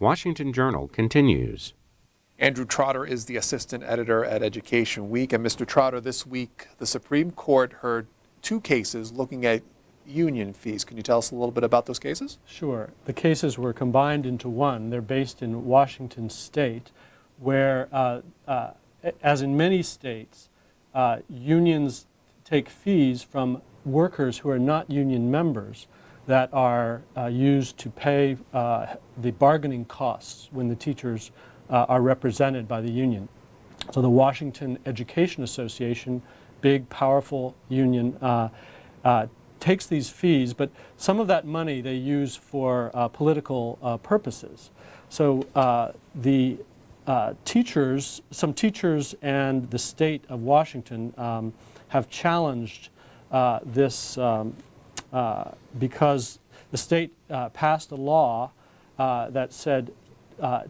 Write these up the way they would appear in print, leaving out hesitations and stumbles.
Washington Journal continues. Andrew Trotter is the assistant editor at Education Week. And Mr. Trotter, this week the Supreme Court heard two cases looking at union fees. Can you tell us a little bit about those cases? Sure. The cases were combined into one. They're based in Washington State, where, as in many states, unions take fees from workers who are not union members that are used to pay the bargaining costs when the teachers are represented by the union. So the Washington Education Association, big, powerful union, takes these fees, but some of that money they use for political purposes. So some teachers and the state of Washington have challenged this because the state passed a law that said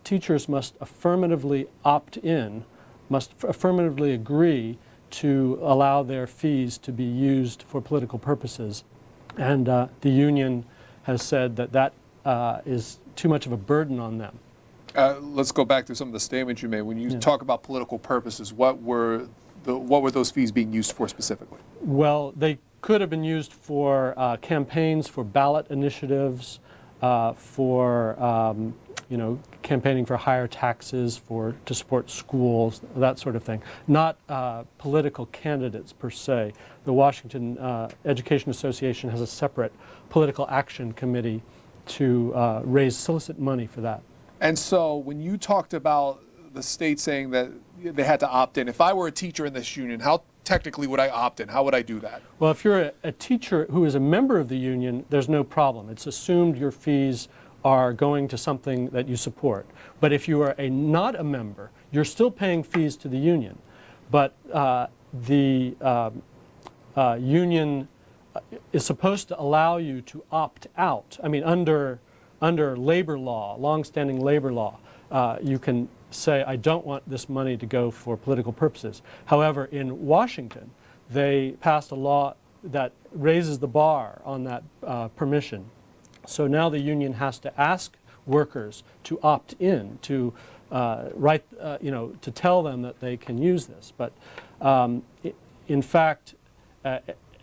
teachers must affirmatively opt in, must affirmatively agree to allow their fees to be used for political purposes. And the union has said that that is too much of a burden on them. Let's go back to some of the statements you made. When you talk about political purposes, what were those fees being used for specifically? Well, they could have been used for campaigns, for ballot initiatives, for campaigning for higher taxes, to support schools, that sort of thing. Not political candidates per se. The Washington Education Association has a separate political action committee to solicit money for that. And so when you talked about the state saying that they had to opt in, if I were a teacher in this union, how technically would I opt in? How would I do that? Well, if you're a teacher who is a member of the union, there's no problem. It's assumed your fees are going to something that you support. But if you are not a member, you're still paying fees to the union. But the union is supposed to allow you to opt out. I mean, under labor law, long-standing labor law, you can say, I don't want this money to go for political purposes. However, in Washington, they passed a law that raises the bar on that permission. So now the union has to ask workers to opt in, to to tell them that they can use this. But in fact,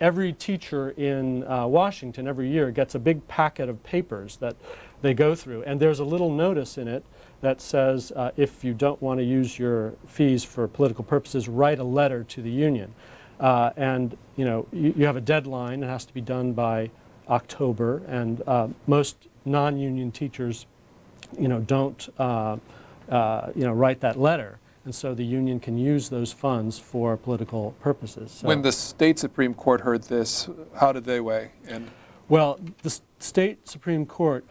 every teacher in Washington every year gets a big packet of papers that they go through, and there's a little notice in it that says if you don't want to use your fees for political purposes, write a letter to the union. And you have a deadline. It has to be done by October, and most non-union teachers, don't write that letter, and so the union can use those funds for political purposes. So, when the state Supreme Court heard this, how did they weigh in? Well, the state Supreme Court,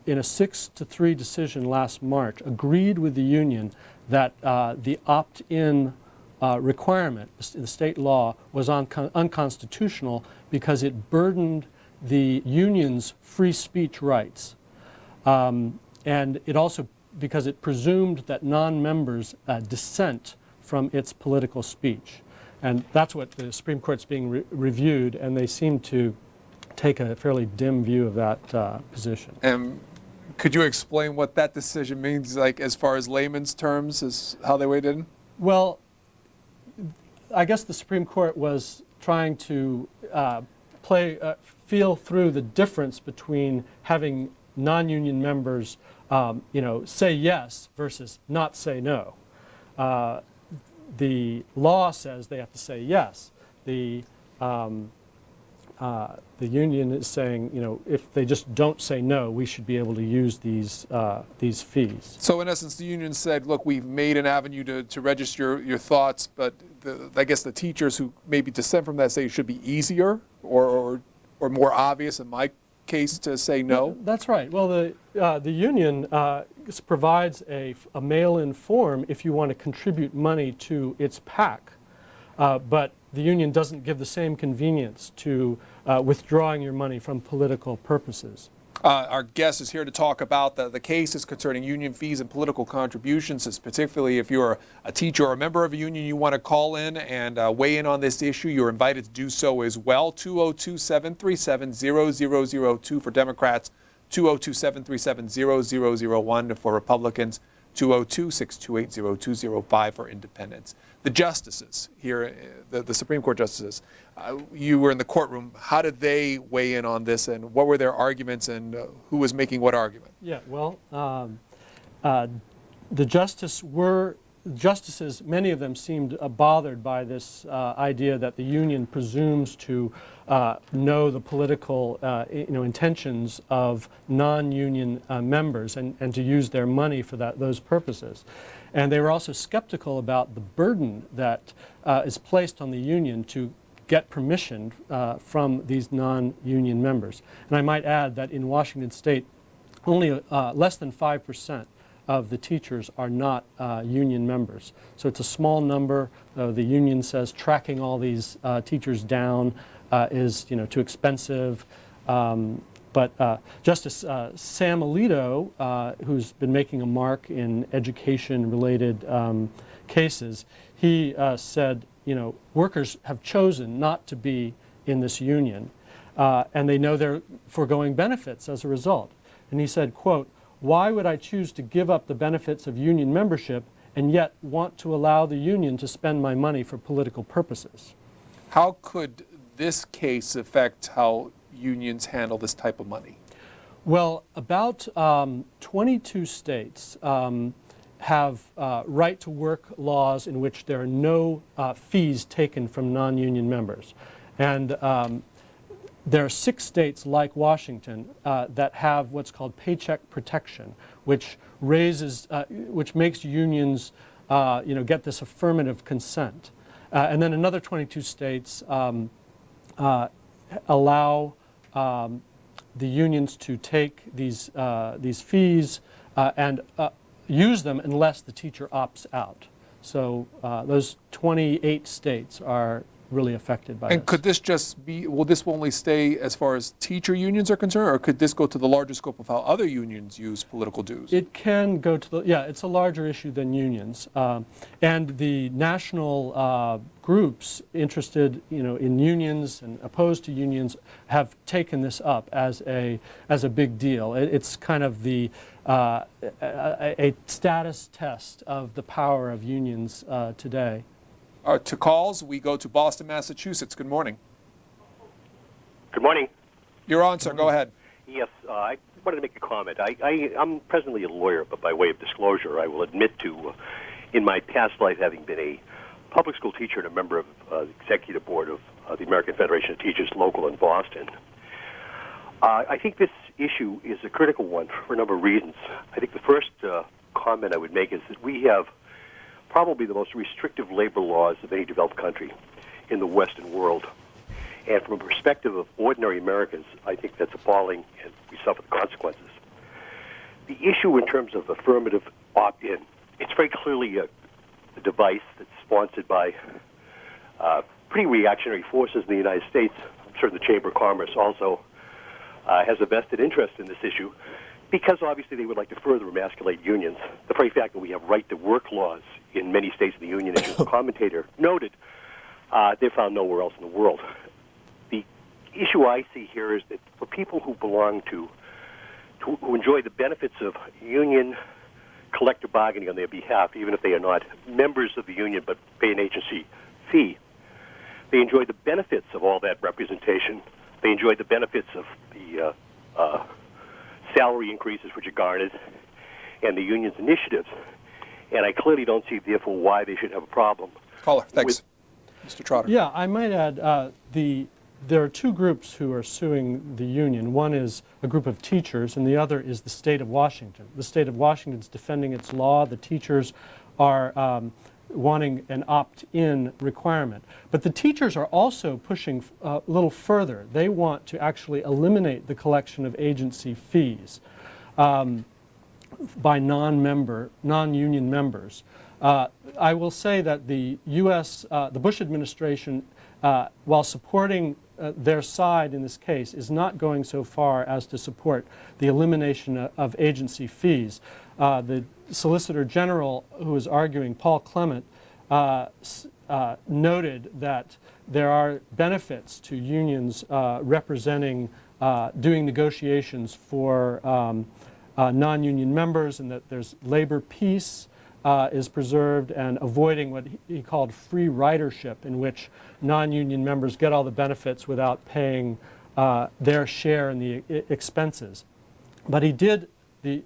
in a 6-3 decision last March, agreed with the union that the opt-in requirement in the state law was unconstitutional because it burdened the union's free speech rights. And it also, because it presumed that non-members dissent from its political speech. And that's what the Supreme Court's being reviewed, and they seem to take a fairly dim view of that position. And could you explain what that decision means, like as far as layman's terms, is how they weighed in? Well, I guess the Supreme Court was trying to feel through the difference between having non-union members, say yes versus not say no. The law says they have to say yes. The union is saying, if they just don't say no, we should be able to use these fees. So in essence, the union said, look, we've made an avenue to register your thoughts, but I guess the teachers who maybe dissent from that say it should be easier or more obvious in my case to say no? That's right. Well, the union provides a mail-in form if you want to contribute money to its PAC, but the union doesn't give the same convenience to withdrawing your money from political purposes. Our guest is here to talk about the cases concerning union fees and political contributions, particularly if you're a teacher or a member of a union, you want to call in and weigh in on this issue. You're invited to do so as well. 202-737-0002 for Democrats, 202-737-0001 for Republicans, 202-628-0205 for independents. The justices here, the Supreme Court justices, you were in the courtroom. How did they weigh in on this, and what were their arguments, and who was making what argument? Yeah, well, the justices, many of them seemed bothered by this idea that the union presumes to know the political intentions of non-union members and to use their money for those purposes. And they were also skeptical about the burden that is placed on the union to get permission from these non-union members. And I might add that in Washington State, only less than 5% of the teachers are not union members. So it's a small number. The union says tracking all these teachers down is too expensive. But Justice Sam Alito, who's been making a mark in education-related cases, he said, workers have chosen not to be in this union, and they know they're foregoing benefits as a result. And he said, quote, "Why would I choose to give up the benefits of union membership and yet want to allow the union to spend my money for political purposes?" How could this case affect how unions handle this type of money? Well, about 22 states have right-to-work laws in which there are no fees taken from non-union members. And there are 6 states like Washington that have what's called paycheck protection, which makes unions get this affirmative consent. And then another 22 states allow the unions to take these fees and use them unless the teacher opts out. So those 28 states are really affected by this. And could this just be, will this only stay as far as teacher unions are concerned, or could this go to the larger scope of how other unions use political dues? It can go to it's a larger issue than unions. And the national groups interested, in unions and opposed to unions have taken this up as a big deal. It's kind of a status test of the power of unions today. To calls, we go to Boston, Massachusetts. Good morning. Good morning. You're on, sir. Go ahead. Yes, I wanted to make a comment. I'm presently a lawyer, but by way of disclosure, I will admit to, in my past life, having been a public school teacher and a member of the executive board of the American Federation of Teachers local in Boston. I think this issue is a critical one for a number of reasons. I think the first comment I would make is that we have probably the most restrictive labor laws of any developed country in the Western world. And from a perspective of ordinary Americans, I think that's appalling, and we suffer the consequences. The issue in terms of affirmative opt-in, it's very clearly a device that's sponsored by pretty reactionary forces in the United States. I'm sure the Chamber of Commerce also has a vested interest in this issue, because obviously they would like to further emasculate unions. The very fact that we have right-to-work laws in many states of the union, as the commentator noted, they're found nowhere else in the world. The issue I see here is that for people who belong who enjoy the benefits of union collective bargaining on their behalf, even if they are not members of the union but pay an agency fee, they enjoy the benefits of all that representation. They enjoy the benefits of the salary increases which are garnered and the union's initiatives. And I clearly don't see, therefore, why they should have a problem. Caller, thanks. Mr. Trotter. Yeah, I might add, there are 2 groups who are suing the union. One is a group of teachers, and the other is the state of Washington. The state of Washington is defending its law. The teachers are wanting an opt-in requirement. But the teachers are also pushing a little further. They want to actually eliminate the collection of agency fees by non-union members. I will say that the the Bush administration, while supporting their side in this case, is not going so far as to support the elimination of agency fees. The Solicitor General, who is arguing, Paul Clement, noted that there are benefits to unions representing doing negotiations for non-union members, and that there's labor peace is preserved, and avoiding what he called free ridership, in which non-union members get all the benefits without paying their share in the expenses. But the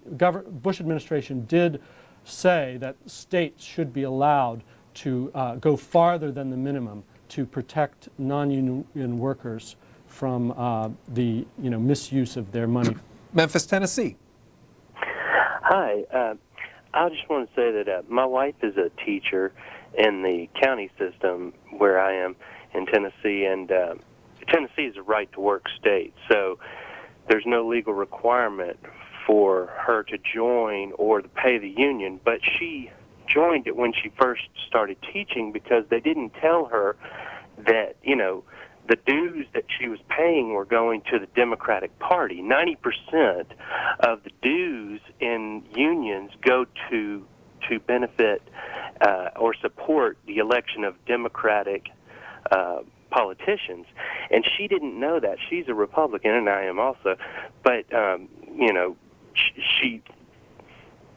Bush administration did say that states should be allowed to go farther than the minimum to protect non-union workers from the misuse of their money. Memphis, Tennessee. Hi. I just want to say that my wife is a teacher in the county system where I am in Tennessee, and Tennessee is a right-to-work state, so there's no legal requirement for her to join or to pay the union, but she joined it when she first started teaching because they didn't tell her that, the dues that she was paying were going to the Democratic Party. 90% of the dues in unions go to benefit or support the election of Democratic politicians. And she didn't know that. She's a Republican, and I am also. But, she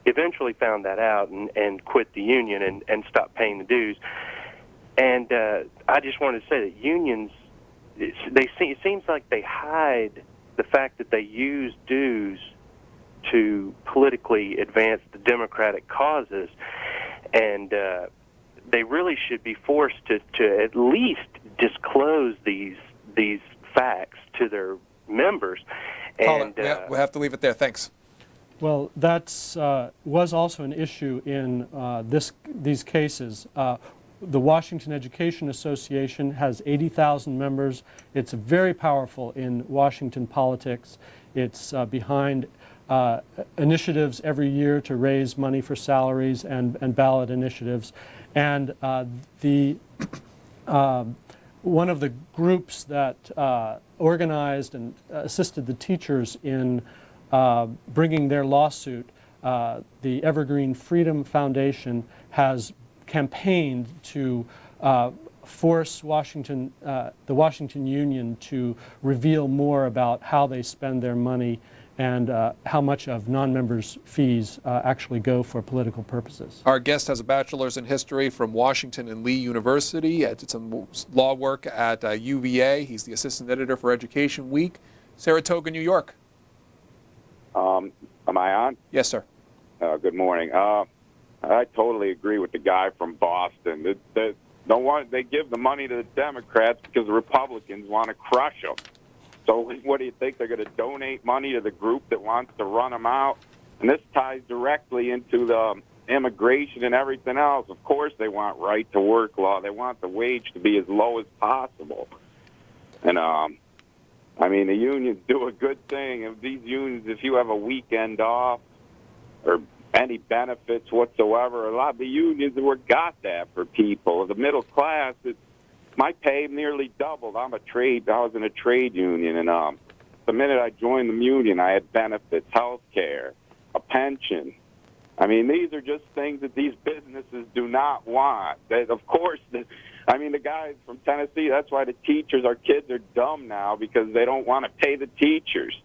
eventually found that out and quit the union and stopped paying the dues. And I just wanted to say that unions, it seems like they hide the fact that they use dues to politically advance the Democratic causes, and they really should be forced to at least disclose these facts to their members. And we'll have to leave it there. Thanks. Well, that's was also an issue in these cases. The Washington Education Association has 80,000 members. It's very powerful in Washington politics. It's behind initiatives every year to raise money for salaries and ballot initiatives. And one of the groups that organized and assisted the teachers in bringing their lawsuit, the Evergreen Freedom Foundation, has campaigned to force the Washington Union to reveal more about how they spend their money and how much of non-members' fees actually go for political purposes. Our guest has a bachelor's in history from Washington and Lee University. Did some law work at UVA. He's the assistant editor for Education Week. Saratoga, New York. Am I on? Yes, sir. Good morning. I totally agree with the guy from Boston. They give the money to the Democrats because the Republicans want to crush them. So what do you think? They're going to donate money to the group that wants to run them out? And this ties directly into the immigration and everything else. Of course they want right-to-work law. They want the wage to be as low as possible. And, the unions do a good thing. If these unions, if you have a weekend off or any benefits whatsoever, a lot of the unions got that for people. The middle class, my pay nearly doubled. I was in a trade union, and the minute I joined the union, I had benefits, health care, a pension. These are just things that these businesses do not want. Of course, the guys from Tennessee, that's why the teachers, our kids are dumb now because they don't want to pay the teachers.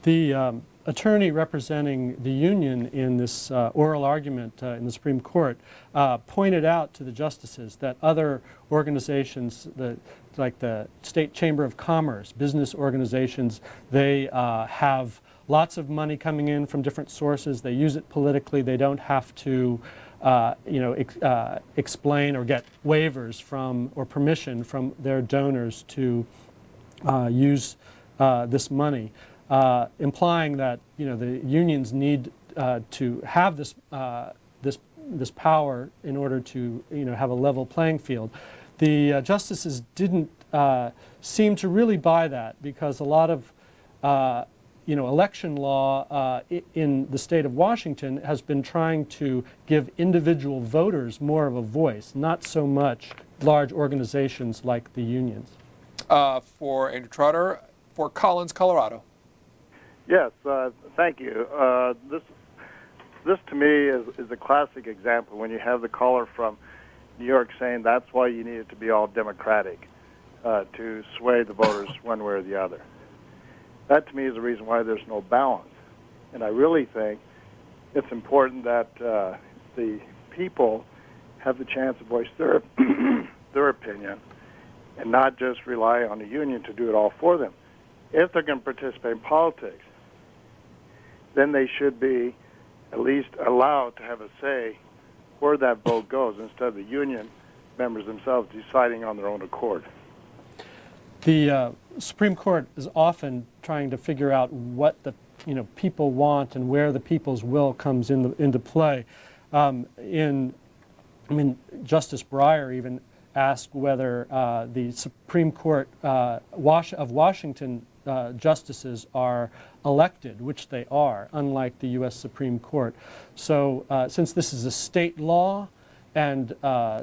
The attorney representing the union in this oral argument in the Supreme Court pointed out to the justices that other organizations, like the State Chamber of Commerce, business organizations, they have lots of money coming in from different sources. They use it politically. They don't have to explain or get waivers from or permission from their donors to use this money. Implying that the unions need to have this power in order to have a level playing field. The justices didn't seem to really buy that because a lot of election law in the state of Washington has been trying to give individual voters more of a voice, not so much large organizations like the unions. For Andrew Trotter, Fort Collins, Colorado. Yes, thank you. This to me is a classic example when you have the caller from New York saying that's why you need it to be all Democratic to sway the voters one way or the other. That to me is the reason why there's no balance. And I really think it's important that the people have the chance to voice their their opinion and not just rely on the union to do it all for them. If they're going to participate in politics, then they should be at least allowed to have a say where that vote goes instead of the union members themselves deciding on their own accord. The Supreme Court is often trying to figure out what the people want and where the people's will comes into play. Justice Breyer even asked whether the Supreme Court of Washington justices are elected, which they are, unlike the U.S. Supreme Court. So since this is a state law, and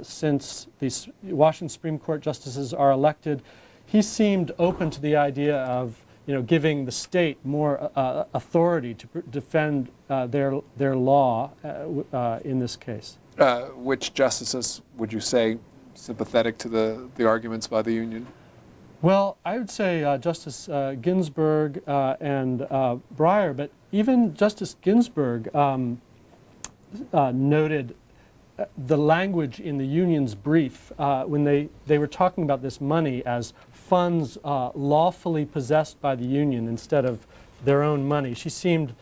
since the Washington Supreme Court justices are elected, he seemed open to the idea of giving the state more authority to defend their law in this case. Which justices would you say sympathetic to the arguments by the union? Well, I would say Justice Ginsburg and Breyer, but even Justice Ginsburg noted the language in the union's brief when they were talking about this money as funds lawfully possessed by the union instead of their own money. She seemed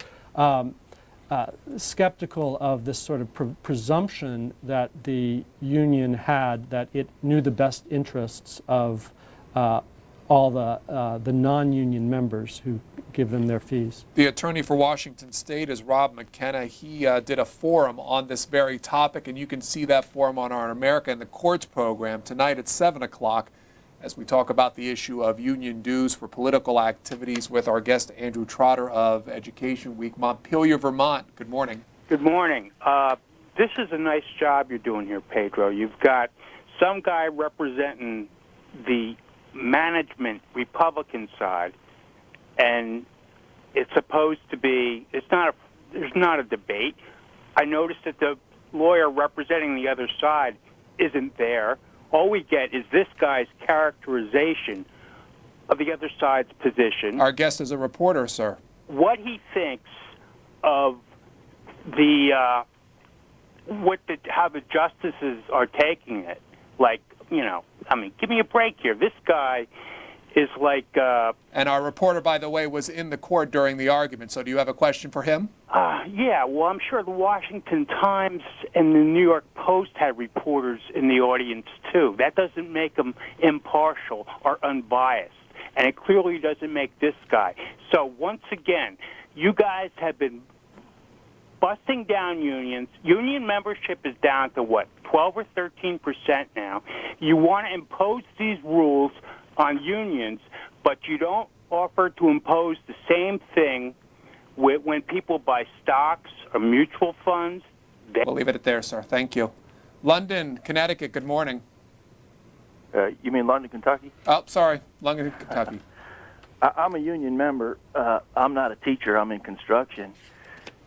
skeptical of this sort of presumption that the union had, that it knew the best interests of all the non-union members who give them their fees. The attorney for Washington State is Rob McKenna. He did a forum on this very topic, and you can see that forum on our America in the Courts program tonight at 7 o'clock as we talk about the issue of union dues for political activities with our guest Andrew Trotter of Education Week, Montpelier, Vermont. Good morning. Good morning. This is a nice job you're doing here, Pedro. You've got some guy representing the management Republican side, and it's supposed to be, there's not a debate. I noticed that the lawyer representing the other side isn't there. All we get is this guy's characterization of the other side's position. Our guest is a reporter, sir. What he thinks of how the justices are taking it. Like, give me a break here. This guy is like... And our reporter, by the way, was in the court during the argument, so do you have a question for him? Yeah, well, I'm sure the Washington Times and the New York Post had reporters in the audience, too. That doesn't make them impartial or unbiased, and it clearly doesn't make this guy. So, once again, you guys have been busting down unions. Union membership is down to, 12 or 13% now. You want to impose these rules on unions, but you don't offer to impose the same thing when people buy stocks or mutual funds. We'll leave it at there, sir. Thank you. London, Connecticut, good morning. You mean London, Kentucky? Oh, sorry, London, Kentucky. I'm a union member. I'm not a teacher. I'm in construction.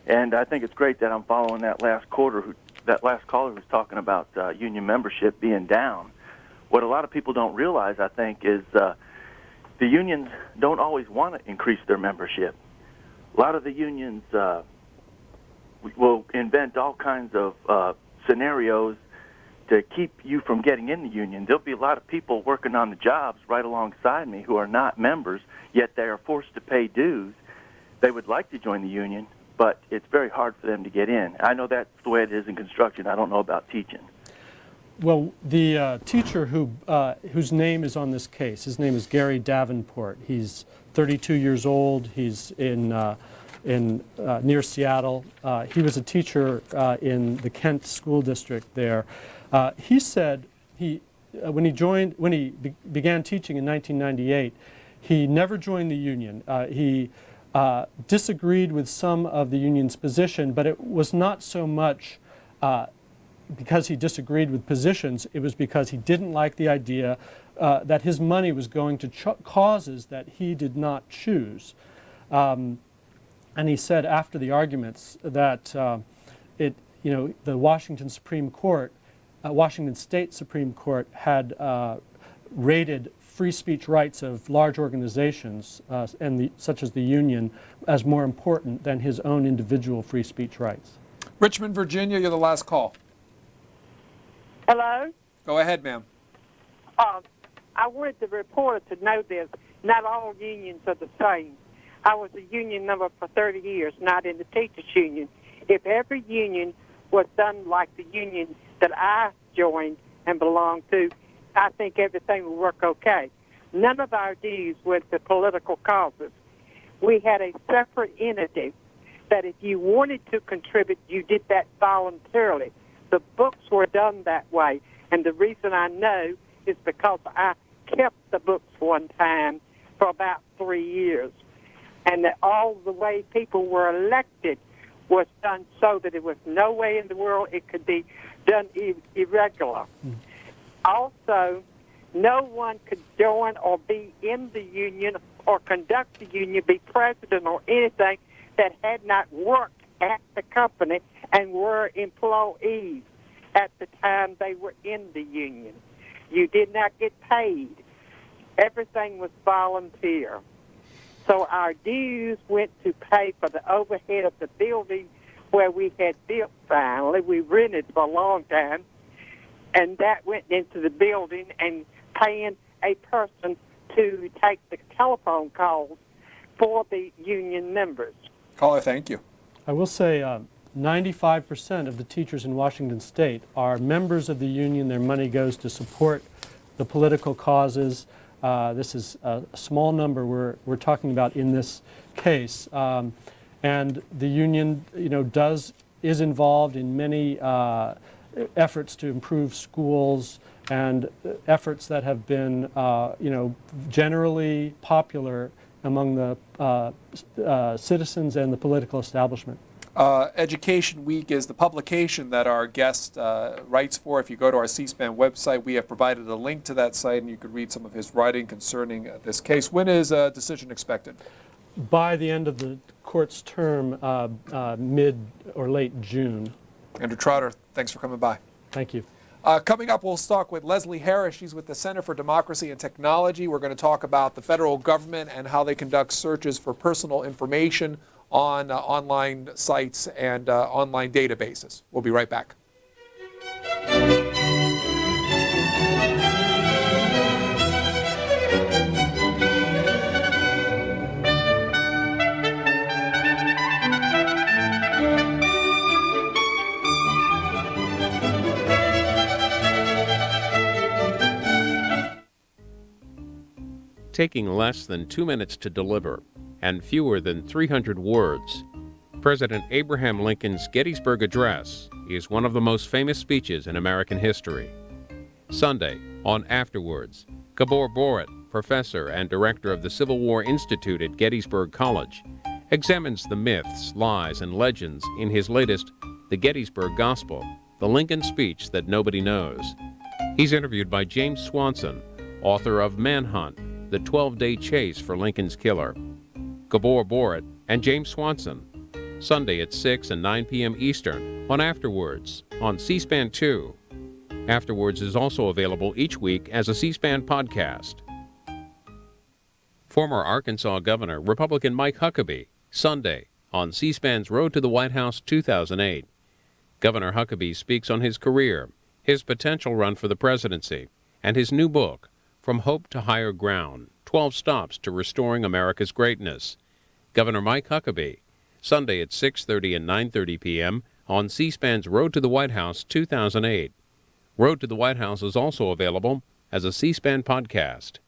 And I think it's great that I'm following that last caller who's talking about union membership being down. What a lot of people don't realize, I think, is the unions don't always want to increase their membership. A lot of the unions will invent all kinds of scenarios to keep you from getting in the union. There'll be a lot of people working on the jobs right alongside me who are not members, yet they are forced to pay dues. They would like to join the union, but it's very hard for them to get in. I know that's the way it is in construction. I don't know about teaching. Well, the teacher whose name is on this case, his name is Gary Davenport. He's 32 years old. He's near Seattle. He was a teacher in the Kent School District there. He said when he began teaching in 1998, he never joined the union. He disagreed with some of the union's position, but it was not so much because he disagreed with positions. It was because he didn't like the idea that his money was going to causes that he did not choose. And he said after the arguments that the Washington Supreme Court, Washington State Supreme Court had rated free speech rights of large organizations, such as the union, as more important than his own individual free speech rights. Richmond, Virginia, you're the last call. Hello? Go ahead, ma'am. I wanted the reporter to know this. Not all unions are the same. I was a union member for 30 years, not in the teachers' union. If every union was done like the union that I joined and belonged to, I think everything would work okay. None of our dues went to political causes. We had a separate entity that if you wanted to contribute, you did that voluntarily. The books were done that way, and the reason I know is because I kept the books one time for about 3 years, and that all the way people were elected was done so that there was no way in the world it could be done irregular. Also, no one could join or be in the union or conduct the union, be president or anything that had not worked at the company and were employees at the time they were in the union. You did not get paid. Everything was volunteer. So our dues went to pay for the overhead of the building where we had built finally. We rented for a long time, and that went into the building and paying a person to take the telephone calls for the union members. Caller, thank you. I will say 95% of the teachers in Washington State are members of the union. Their money goes to support the political causes. This is a small number we're talking about in this case. And the union, is involved in many efforts to improve schools and efforts that have been, generally popular among the citizens and the political establishment. Education Week is the publication that our guest writes for. If you go to our C-SPAN website, we have provided a link to that site, and you could read some of his writing concerning this case. When is a decision expected? By the end of the court's term, mid or late June. Andrew Trotter, thanks for coming by. Thank you. Coming up, we'll talk with Leslie Harris. She's with the Center for Democracy and Technology. We're going to talk about the federal government and how they conduct searches for personal information on online sites and online databases. We'll be right back. Taking less than 2 minutes to deliver and fewer than 300 words, President Abraham Lincoln's Gettysburg Address is one of the most famous speeches in American history. Sunday, on Afterwards, Gabor Borit, professor and director of the Civil War Institute at Gettysburg College, examines the myths, lies, and legends in his latest The Gettysburg Gospel, the Lincoln Speech That Nobody Knows. He's interviewed by James Swanson, author of Manhunt, The 12-Day Chase for Lincoln's Killer. Gabor Borit and James Swanson, Sunday at 6 and 9 p.m. Eastern on Afterwards on C-SPAN 2. Afterwards is also available each week as a C-SPAN podcast. Former Arkansas Governor Republican Mike Huckabee, Sunday on C-SPAN's Road to the White House 2008. Governor Huckabee speaks on his career, his potential run for the presidency, and his new book, From Hope to Higher Ground, 12 Stops to Restoring America's Greatness. Governor Mike Huckabee, Sunday at 6:30 and 9:30 p.m. on C-SPAN's Road to the White House 2008. Road to the White House is also available as a C-SPAN podcast.